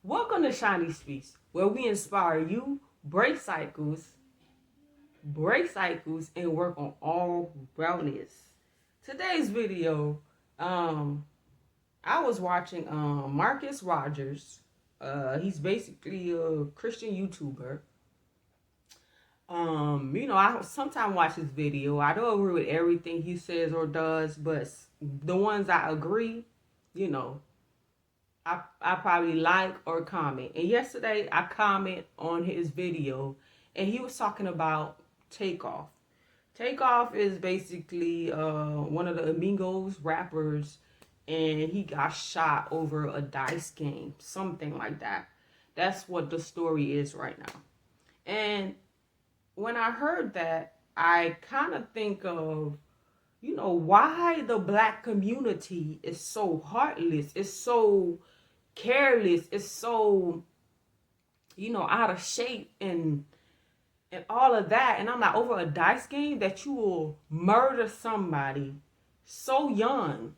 Welcome to Shiny Speaks, where we inspire you, break cycles, and work on all wellness. Today's video, I was watching Marcus Rogers. He's basically a Christian YouTuber. I sometimes watch his video. I don't agree with everything he says or does, but the ones I agree, you know, I probably like or comment. And yesterday I comment on his video and he was talking about Takeoff. Takeoff is basically one of the Amigos rappers, and he got shot over a dice game, something like that. That's what the story is right now. And when I heard that, I kind of think of, why the black community is so heartless, it's so careless, it's so, out of shape and all of that. And I'm like, over a dice game that you will murder somebody so young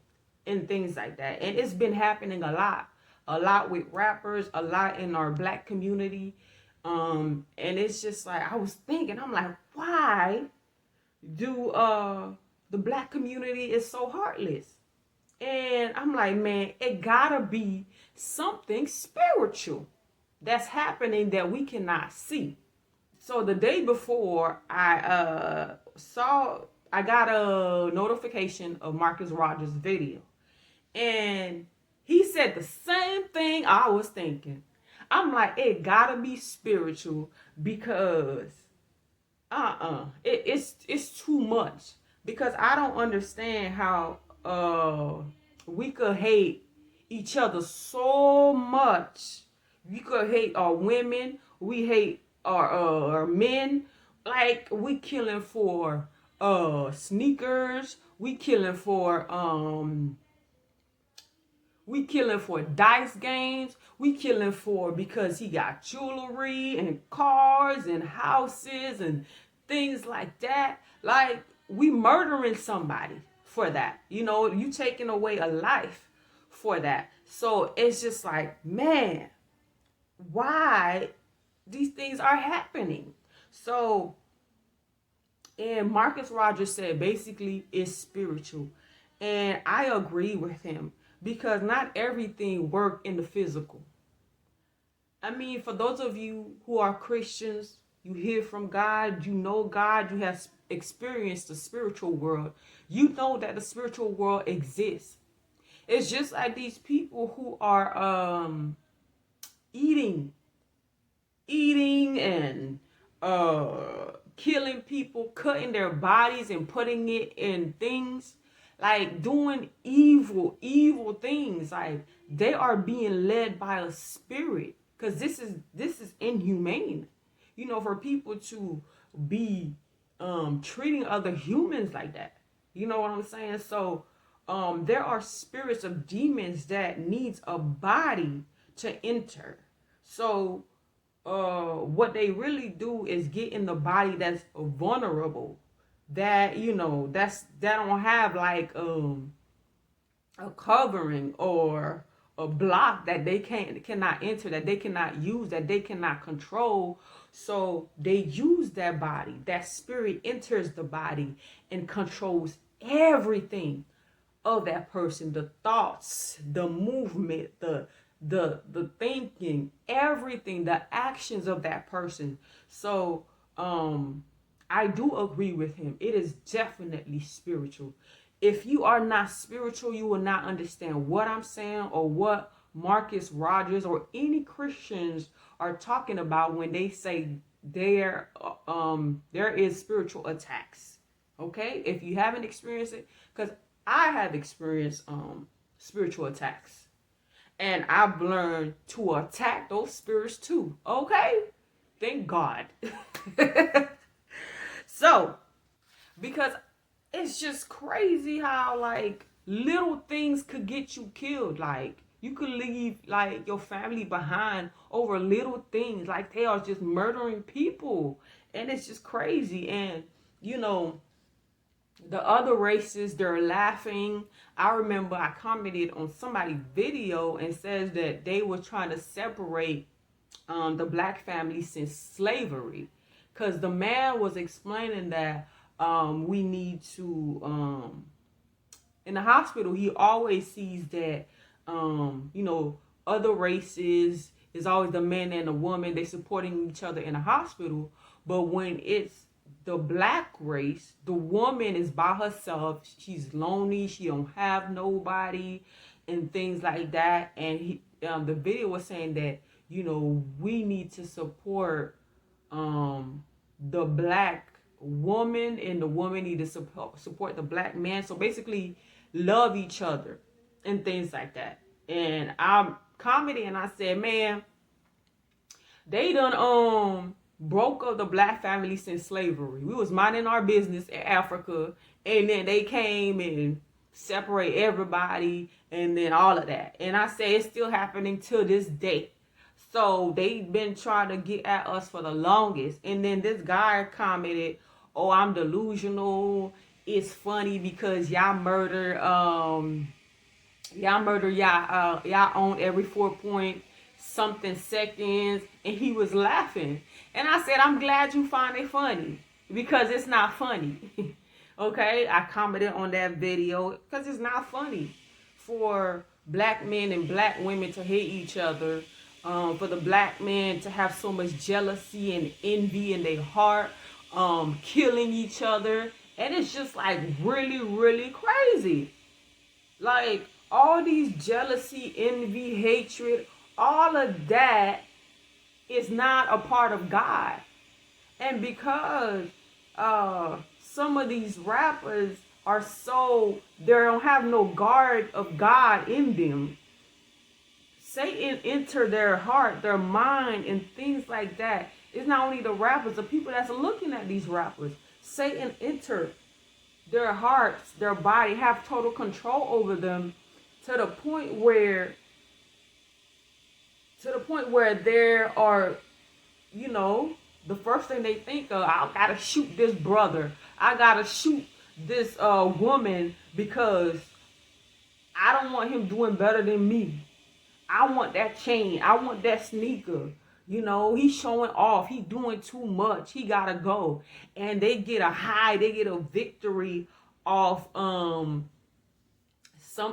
and things like that. And it's been happening a lot with rappers, a lot in our black community. And it's just like, I was thinking, I'm like, why do the black community is so heartless? And I'm like, man, it gotta be something spiritual that's happening that we cannot see. So the day before, I got a notification of Marcus Rogers' video, and he said the same thing I was thinking. I'm like, it gotta be spiritual because it's too much. Because I don't understand how we could hate each other so much. We could hate our women, we hate our men. Like, sneakers, we killing for dice games, we killing for because he got jewelry and cars and houses and things like that. Like, we murdering somebody for that. You taking away a life for that. So it's just like, man, why these things are happening? So, and Marcus Rogers said basically it's spiritual. And I agree with him because not everything works in the physical. I mean, for those of you who are Christians, you hear from God, you have experienced the spiritual world. You know that the spiritual world exists. It's just like these people who are eating and killing people, cutting their bodies and putting it in things, like doing evil things. Like, they are being led by a spirit, because this is inhumane, for people to be treating other humans like that. You know what I'm saying? So there are spirits of demons that needs a body to enter. So what they really do is get in the body that's vulnerable, that that don't have like a covering or a block that they cannot enter, that they cannot use, that they cannot control. So they use that body. That spirit enters the body and controls everything of that person, the thoughts, the movement, the thinking, everything, the actions of that person. So I do agree with him. It is definitely spiritual. If you are not spiritual, you will not understand what I'm saying or what Marcus Rogers or any Christians are talking about when they say there is spiritual attacks. Okay? If you haven't experienced it, because I have experienced spiritual attacks. And I've learned to attack those spirits too. Okay? Thank God. So, because it's just crazy how, like, little things could get you killed. Like, you could leave, like, your family behind over little things. Like, they are just murdering people. And it's just crazy. And, The other races, they're laughing. I remember I commented on somebody's video and says that they were trying to separate the black family since slavery, because the man was explaining that we need to in the hospital, he always sees that other races is always the man and the woman, they supporting each other in the hospital. But when it's the black race, the woman is by herself, she's lonely, she don't have nobody and things like that. And the video was saying that we need to support the black woman, and the woman need to support the black man. So basically love each other and things like that. And I'm commenting and I said, man, they done broke up the black family since slavery. We was minding our business in Africa, and then they came and separate everybody and then all of that. And I say it's still happening to this day. So they've been trying to get at us for the longest. And then this guy commented, oh, I'm delusional. It's funny because y'all murder y'all own every 4 point something seconds. And he was laughing. And I said, I'm glad you find it funny, because it's not funny. Okay, I commented on that video because it's not funny for black men and black women to hate each other, for the black men to have so much jealousy and envy in their heart, killing each other. And it's just like really, really crazy. Like all these jealousy, envy, hatred, all of that is not a part of God. And because some of these rappers are they don't have no guard of God in them, Satan enter their heart, their mind, and things like that. It's not only the rappers, the people that's looking at these rappers. Satan enter their hearts, their body, have total control over them to the point where there are, the first thing they think of, I gotta shoot this brother, I gotta shoot this woman because I don't want him doing better than me. I want that chain, I want that sneaker. He's showing off, he doing too much, he gotta go. And they get a high, they get a victory off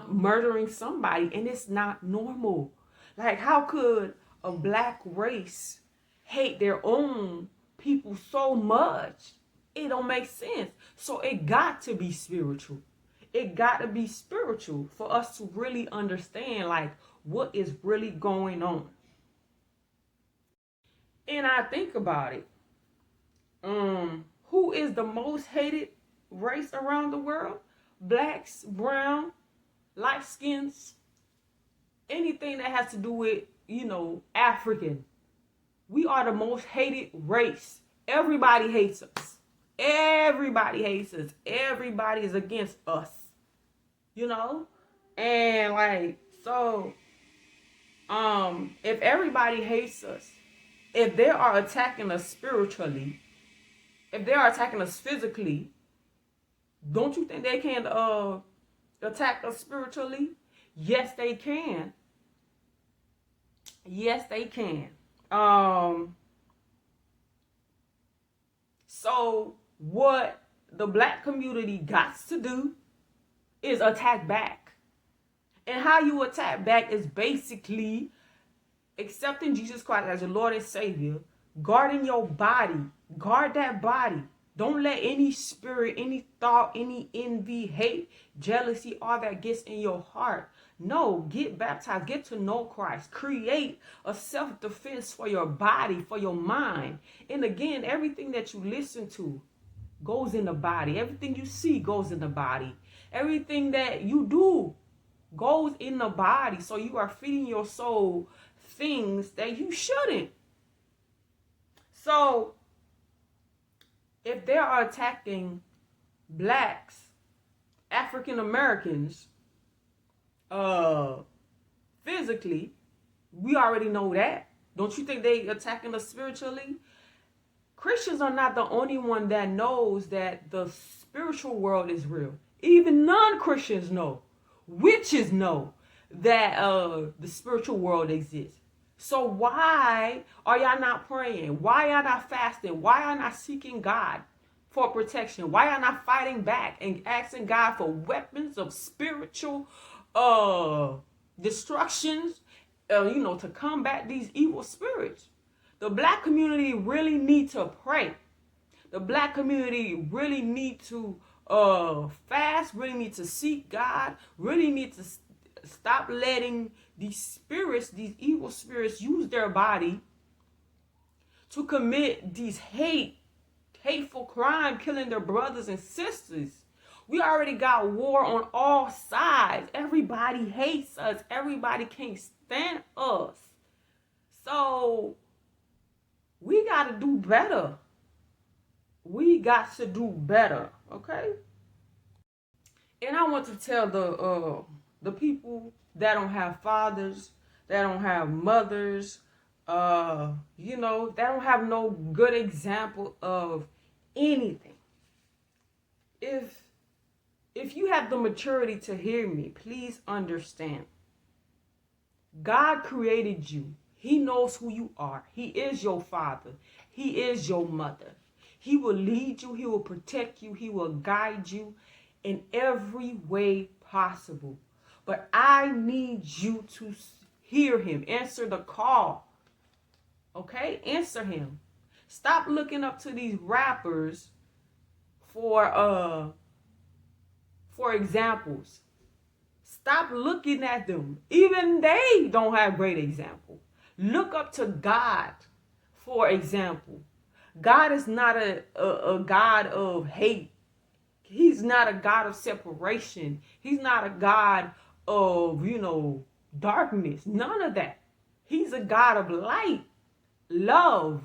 murdering somebody, and it's not normal. Like, how could a black race hate their own people so much? It don't make sense. So it got to be spiritual. It got to be spiritual for us to really understand, like, what is really going on. And I think about it. Who is the most hated race around the world? Blacks, brown, light skins, anything that has to do with, African. We are the most hated race. Everybody hates us. Everybody hates us. Everybody is against us. And like, so, if everybody hates us, if they are attacking us spiritually, if they are attacking us physically, don't you think they can attack us spiritually? Yes, they can. Yes, they can. So what the black community got to do is attack back. And how you attack back is basically accepting Jesus Christ as your Lord and Savior, guarding your body, guard that body. Don't let any spirit, any thought, any envy, hate, jealousy, all that gets in your heart. No, get baptized, get to know Christ. Create a self-defense for your body, for your mind. And again, everything that you listen to goes in the body. Everything you see goes in the body. Everything that you do goes in the body. So you are feeding your soul things that you shouldn't. So if they are attacking blacks, African Americans, physically, we already know that. Don't you think they attacking us spiritually? Christians are not the only one that knows that the spiritual world is real. Even non-Christians know, witches know that the spiritual world exists. So why are y'all not praying? Why y'all not fasting? Why y'all not seeking God for protection? Why y'all not fighting back and asking God for weapons of spiritual destructions, to combat these evil spirits? The black community really need to pray. The black community really need to fast, really need to seek God, really need to stop letting these spirits, these evil spirits, use their body to commit these hateful crime, killing their brothers and sisters. We already got war on all sides. Everybody hates us. Everybody can't stand us. So we got to do better. We got to do better, okay? And I want to tell the people that don't have fathers, that don't have mothers, that don't have no good example of anything. If you have the maturity to hear me, please understand. God created you. He knows who you are. He is your father. He is your mother. He will lead you. He will protect you. He will guide you in every way possible. But I need you to hear him. Answer the call. Okay? Answer him. Stop looking up to these rappers for examples. Stop looking at them. Even they don't have great example. Look up to God for example. God is not a God of hate. He's not a God of separation. He's not a God of, darkness. None of that. He's a God of light, love,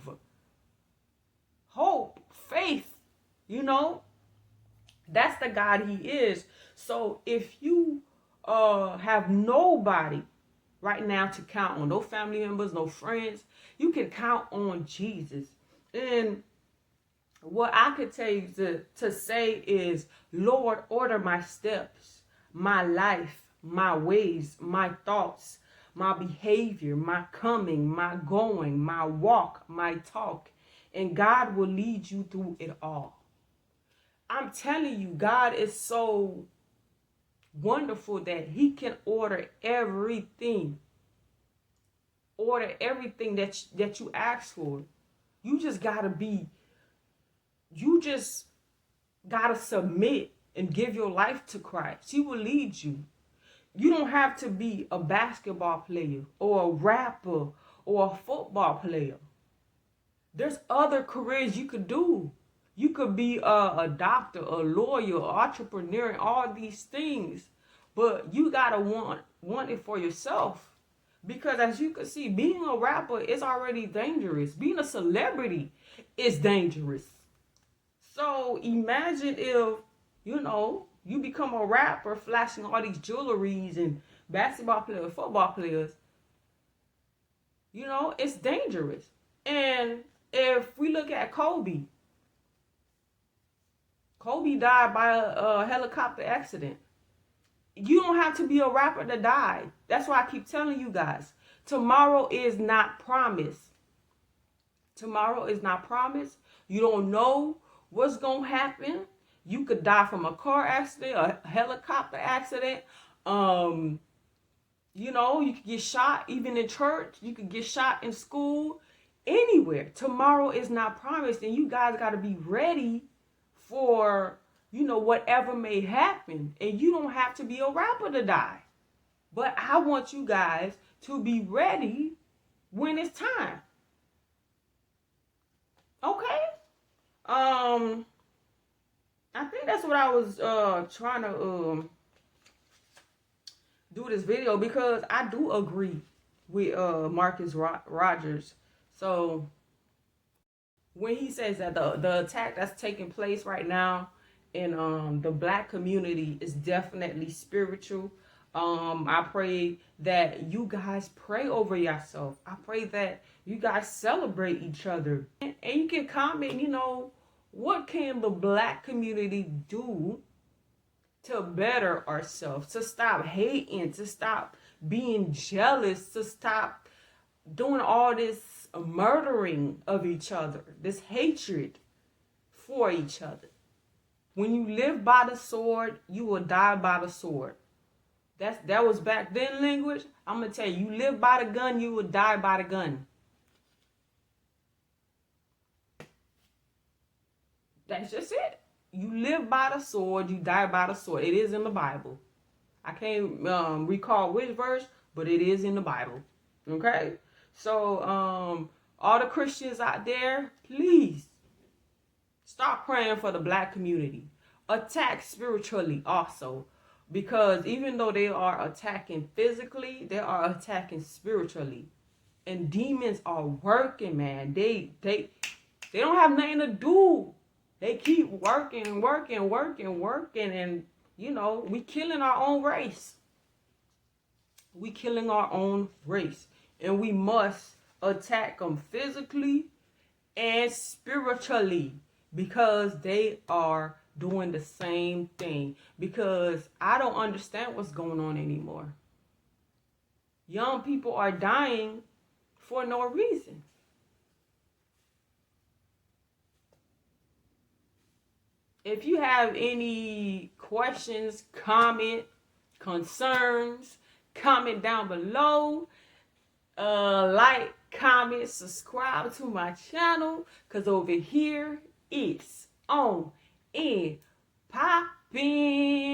hope, faith. That's the God he is. So if you have nobody right now to count on, no family members, no friends, you can count on Jesus. And what I could tell you to say is, Lord, order my steps, my life, my ways, my thoughts, my behavior, my coming, my going, my walk, my talk. And God will lead you through it all. I'm telling you, God is so wonderful that he can order everything. Order everything that you ask for. You just gotta submit and give your life to Christ. He will lead you. You don't have to be a basketball player or a rapper or a football player. There's other careers you could do. You could be a doctor, a lawyer, an entrepreneur, and all these things. But you gotta want it for yourself. Because as you can see, being a rapper is already dangerous. Being a celebrity is dangerous. So imagine if, you become a rapper flashing all these jewelries and basketball players, football players. It's dangerous. And if we look at Kobe died by a helicopter accident. You don't have to be a rapper to die. That's why I keep telling you guys. Tomorrow is not promised. Tomorrow is not promised. You don't know what's going to happen. You could die from a car accident, a helicopter accident. You could get shot even in church. You could get shot in school. Anywhere. Tomorrow is not promised. And you guys got to be ready for whatever may happen. And you don't have to be a rapper to die. But I want you guys to be ready when it's time. Okay? I think that's what I was trying to do this video, because I do agree with Marcus Rogers. So when he says that the attack that's taking place right now in the black community is definitely spiritual. I pray that you guys pray over yourself. I pray that you guys celebrate each other. And you can comment, What can the black community do to better ourselves, to stop hating, to stop being jealous, to stop doing all this murdering of each other, this hatred for each other? When you live by the sword, you will die by the sword. That was back then language. I'm gonna tell you, you live by the gun, you will die by the gun. That's just it. You live by the sword, you die by the sword. It is in the Bible. I can't recall which verse, but it is in the Bible. Okay? So, all the Christians out there, please start praying for the black community. Attack spiritually also. Because even though they are attacking physically, they are attacking spiritually. And demons are working, man. They don't have nothing to do. They keep working, and we killing our own race. We killing our own race. And we must attack them physically and spiritually, because they are doing the same thing. Because I don't understand what's going on anymore. Young people are dying for no reason. If you have any questions, concerns, comment down below. Like, comment, subscribe to my channel, because over here it's on and popping.